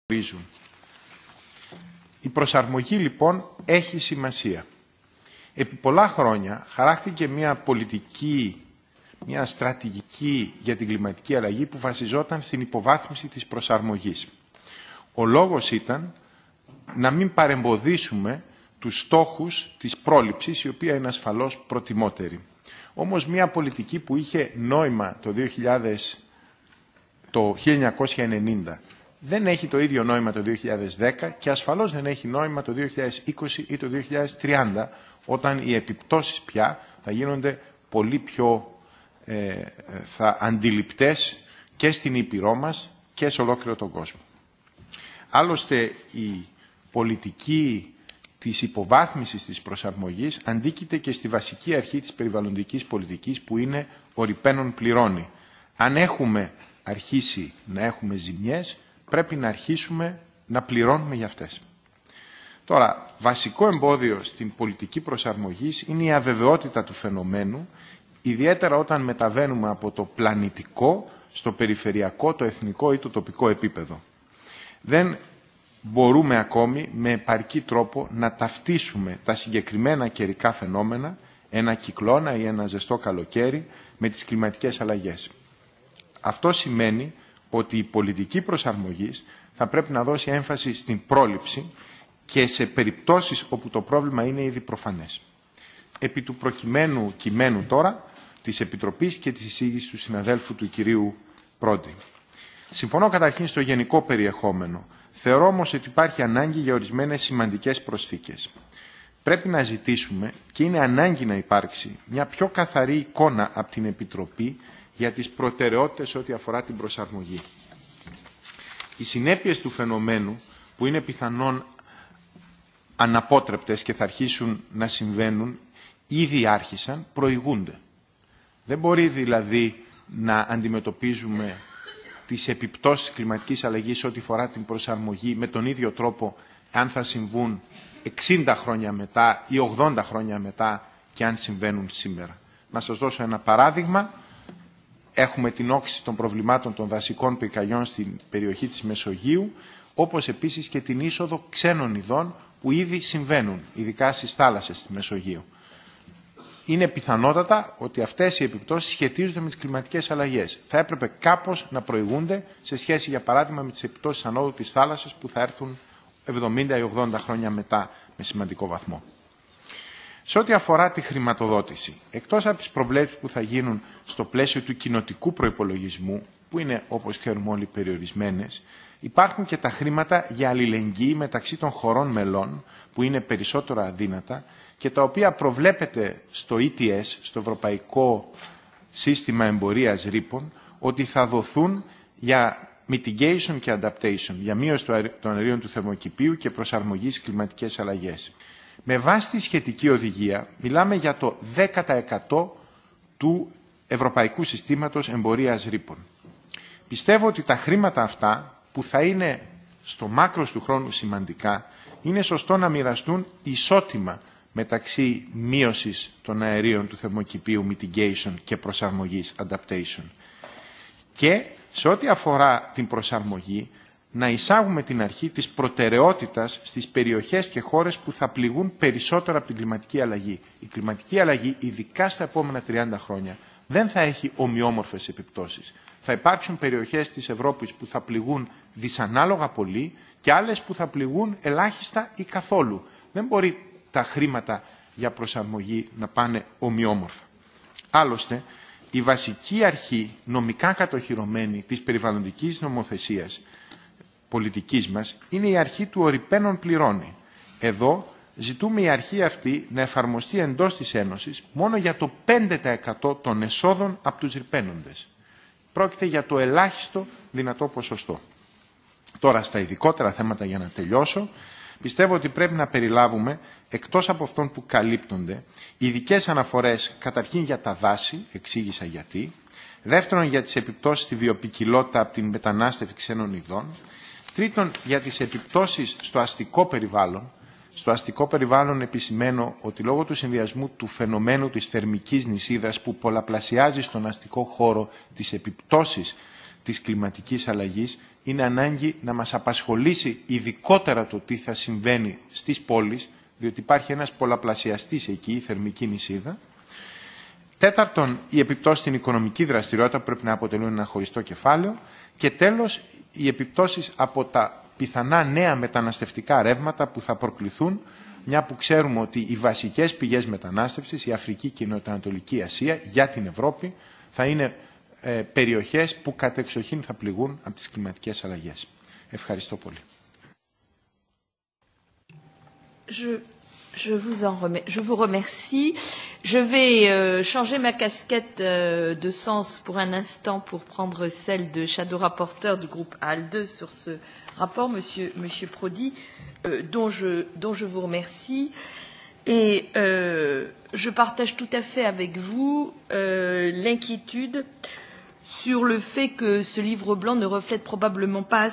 γνωρίζουν. Η προσαρμογή λοιπόν έχει σημασία. Επί πολλά χρόνια χαράχτηκε μια πολιτική, μια στρατηγική για την κλιματική αλλαγή που βασιζόταν στην υποβάθμιση της προσαρμογής. Ο λόγος ήταν να μην παρεμποδίσουμε τους στόχους της πρόληψης, η οποία είναι ασφαλώς προτιμότερη. Όμως μια πολιτική που είχε νόημα το 1990 δεν έχει το ίδιο νόημα το 2010 και ασφαλώς δεν έχει νόημα το 2020 ή το 2030, όταν οι επιπτώσεις πια θα γίνονται πολύ πιο αντιληπτές και στην Ήπειρό μας και σε ολόκληρο τον κόσμο. Άλλωστε, η πολιτική της υποβάθμισης της προσαρμογής αντίκειται και στη βασική αρχή της περιβαλλοντικής πολιτικής, που είναι ο ρηπαίνων πληρώνει. Αν έχουμε αρχίσει να έχουμε ζημιές, πρέπει να αρχίσουμε να πληρώνουμε για αυτές. Τώρα, βασικό εμπόδιο στην πολιτική προσαρμογής είναι η αβεβαιότητα του φαινομένου, ιδιαίτερα όταν μεταβαίνουμε από το πλανητικό στο περιφερειακό, το εθνικό ή το τοπικό επίπεδο. Δεν μπορούμε ακόμη με επαρκή τρόπο να ταυτίσουμε τα συγκεκριμένα καιρικά φαινόμενα, ένα κυκλώνα ή ένα ζεστό καλοκαίρι, με τις κλιματικές αλλαγές. Αυτό σημαίνει ότι η πολιτική προσαρμογής θα πρέπει να δώσει έμφαση στην πρόληψη και σε περιπτώσεις όπου το πρόβλημα είναι ήδη προφανές. Επί του προκειμένου κειμένου τώρα της Επιτροπής και της εισήγησης του συναδέλφου του κυρίου Πρόντι. Συμφωνώ καταρχήν στο γενικό περιεχόμενο. Θεωρώ όμως ότι υπάρχει ανάγκη για ορισμένες σημαντικές προσθήκες. Πρέπει να ζητήσουμε, και είναι ανάγκη να υπάρξει, μια πιο καθαρή εικόνα από την Επιτροπή για τις προτεραιότητες ό,τι αφορά την προσαρμογή. Οι συνέπειες του φαινομένου, που είναι πιθανόν αναπότρεπτες και θα αρχίσουν να συμβαίνουν, ήδη άρχισαν, προηγούνται. Δεν μπορεί δηλαδή να αντιμετωπίζουμε τις επιπτώσεις κλιματικής αλλαγής ό,τι φορά την προσαρμογή με τον ίδιο τρόπο αν θα συμβούν 60 χρόνια μετά ή 80 χρόνια μετά και αν συμβαίνουν σήμερα. Να σας δώσω ένα παράδειγμα. Έχουμε την όξυση των προβλημάτων των δασικών πυρκαγιών στην περιοχή της Μεσογείου, όπως επίσης και την είσοδο ξένων ειδών που ήδη συμβαίνουν, ειδικά στις θάλασσες της Μεσογείου. Είναι πιθανότατα ότι αυτές οι επιπτώσεις σχετίζονται με τις κλιματικές αλλαγές. Θα έπρεπε κάπως να προηγούνται σε σχέση, για παράδειγμα, με τις επιπτώσεις ανόδου της θάλασσας που θα έρθουν 70 ή 80 χρόνια μετά με σημαντικό βαθμό. Σε ό,τι αφορά τη χρηματοδότηση, εκτός από τις προβλέψεις που θα γίνουν στο πλαίσιο του κοινοτικού προϋπολογισμού, που είναι, όπως ξέρουμε όλοι, περιορισμένες, υπάρχουν και τα χρήματα για αλληλεγγύη μεταξύ των χωρών μελών, που είναι περισσότερο αδύνατα και τα οποία προβλέπεται στο ETS, στο Ευρωπαϊκό Σύστημα Εμπορίας Ρήπων, ότι θα δοθούν για mitigation και adaptation, για μείωση των αερίων του θερμοκηπίου και προσαρμογή στις κλιματικές αλλαγές. Με βάση τη σχετική οδηγία, μιλάμε για το 10% του Ευρωπαϊκού Συστήματος Εμπορίας Ρήπων. Πιστεύω ότι τα χρήματα αυτά, που θα είναι στο μάκρος του χρόνου σημαντικά, είναι σωστό να μοιραστούν ισότιμα μεταξύ μείωσης των αερίων του θερμοκηπίου, mitigation και προσαρμογής, adaptation. Και σε ό,τι αφορά την προσαρμογή, να εισάγουμε την αρχή της προτεραιότητας στις περιοχές και χώρες που θα πληγούν περισσότερο από την κλιματική αλλαγή. Η κλιματική αλλαγή, ειδικά στα επόμενα 30 χρόνια, δεν θα έχει ομοιόμορφες επιπτώσεις. Θα υπάρξουν περιοχές της Ευρώπης που θα πληγούν δυσανάλογα πολύ και άλλες που θα πληγούν ελάχιστα ή καθόλου. Δεν μπορεί τα χρήματα για προσαρμογή να πάνε ομοιόμορφα. Άλλωστε, η βασική αρχή νομικά κατοχυρωμένη της περιβαλλοντικής νομοθεσίας πολιτικής μας είναι η αρχή του ο ρηπαίνων πληρώνει. Εδώ ζητούμε η αρχή αυτή να εφαρμοστεί εντός της Ένωσης μόνο για το 5% των εσόδων από τους ρηπαίνοντες. Πρόκειται για το ελάχιστο δυνατό ποσοστό. Τώρα, στα ειδικότερα θέματα, για να τελειώσω, πιστεύω ότι πρέπει να περιλάβουμε, εκτός από αυτών που καλύπτονται, ειδικές αναφορές καταρχήν για τα δάση, εξήγησα γιατί, δεύτερον για τις επιπτώσεις στη βιοποικιλότητα από την μετανάστευση ξένων ειδών, τρίτον για τις επιπτώσεις στο αστικό περιβάλλον. Στο αστικό περιβάλλον επισημαίνω ότι λόγω του συνδυασμού του φαινομένου της θερμικής νησίδας που πολλαπλασιάζει στον αστικό χώρο τις επιπτώσεις της κλιματικής αλλαγής, είναι ανάγκη να μας απασχολήσει ειδικότερα το τι θα συμβαίνει στις πόλεις, διότι υπάρχει ένας πολλαπλασιαστής εκεί, η θερμική νησίδα. Τέταρτον, οι επιπτώσεις στην οικονομική δραστηριότητα που πρέπει να αποτελούν ένα χωριστό κεφάλαιο. Και τέλος, οι επιπτώσεις από τα πιθανά νέα μεταναστευτικά ρεύματα που θα προκληθούν, μια που ξέρουμε ότι οι βασικές πηγές μετανάστευσης, η Αφρική και η Νοτιοανατολική Ασία, για την Ευρώπη, θα είναι περιοχές που κατεξοχήν θα πληγούν από τις κλιματικές αλλαγές. Ευχαριστώ πολύ. Je vous remercie. Je vais changer ma casquette de sens pour un instant pour prendre celle de shadow rapporteur du groupe ALDE sur ce rapport, Monsieur Prodi, dont je vous remercie. Et je partage tout à fait avec vous l'inquiétude sur le fait que ce livre blanc ne reflète probablement pas